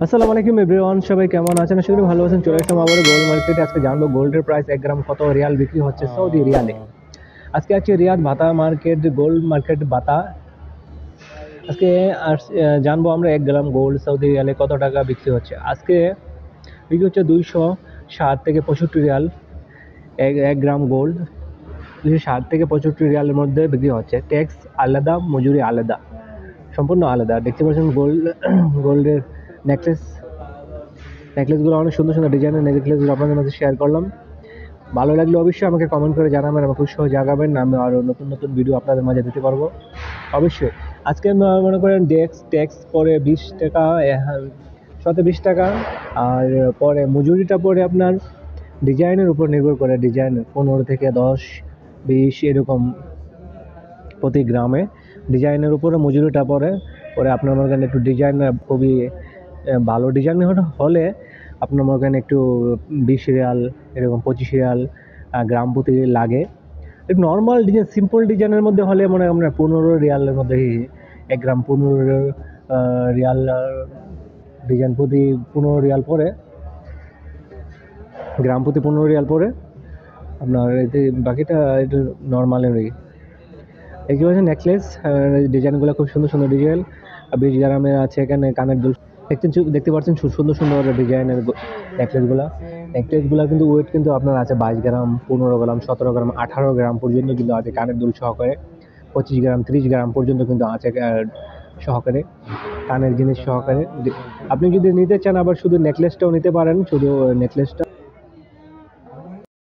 আসসালামু আলাইকুম এভরিওয়ান, সবাই কেমন আছেন? আশা করি ভালো আছেন। চলে আসলাম আবার গোল্ড মার্কেটে। আজকে জানবো গোল্ডের প্রাইস 1 গ্রাম কত রিয়াল বিক্রি হচ্ছে সৌদি রিয়ালে। আজকে আছে রিয়াদ ভাতা মার্কেট, গোল্ড মার্কেট ভাতা। আজকে জানবো আমরা 1 গ্রাম গোল্ড সৌদি রিয়ালে কত টাকা বিক্রি হচ্ছে। আজকে বিক্রি হচ্ছে 260 থেকে 65 রিয়াল। এক গ্রাম গোল্ড 260 থেকে 65 রিয়ালের মধ্যে বিক্রি হচ্ছে। ট্যাক্স আলাদা, মজুরি আলাদা, সম্পূর্ণ আলাদা। দেখতে পাচ্ছেন গোল্ডের নেকলেসগুলো অনেক সুন্দর সুন্দর ডিজাইনের নেকলেসগুলো আপনাদের মাঝে শেয়ার করলাম। ভালো লাগলে অবশ্যই আমাকে কমেন্ট করে জানাবেন, আমাকে উৎসাহ জাগাবেন, আমি আরও নতুন নতুন ভিডিও আপনাদের মাঝে দিতে পারবো অবশ্যই। আজকে মনে করেন ট্যাক্স পরে 20 টাকা, শতে 20 টাকা। আর পরে মজুরিটা পরে আপনার ডিজাইনের উপর নির্ভর করে, ডিজাইন 15 থেকে 10 20 এরকম প্রতি গ্রামে ডিজাইনের উপরে মজুরিটা পরে পরে আপনার মনে করেন একটু ডিজাইন খুবই ভালো ডিজাইন হলে আপনার মনে করেন একটু 20 রিয়াল, এরকম 25 রিয়াল গ্রাম প্রতি লাগে। নর্মাল ডিজাইন, সিম্পল ডিজাইনের মধ্যে হলে মনে হয় আপনার 15 রিয়ালের মধ্যেই 1 গ্রাম 15 রিয়াল ডিজাইন প্রতি 15 রিয়াল পরে, গ্রাম প্রতি 15 রিয়াল পরে আপনার এতে বাকিটা একটু নর্মালেরই। দেখতে পাচ্ছেন নেকলেস ডিজাইনগুলো খুব সুন্দর সুন্দর ডিজাইন। 20 গ্রামের আছে এখানে কানের দুল। দেখতে পাচ্ছেন সুন্দর সুন্দর ডিজাইনের নেকলেসগুলো কিন্তু ওয়েট কিন্তু আপনার আছে 22 গ্রাম, 15 গ্রাম, 17 গ্রাম, 18 গ্রাম পর্যন্ত কিন্তু আছে কানের দুল সহকারে। 25 গ্রাম, 30 গ্রাম পর্যন্ত কিন্তু আছে সহকারে, কানের জিনিস সহকারে। আপনি যদি নিতে চান আবার শুধু নেকলেসটাও নিতে পারেন, শুধু নেকলেসটা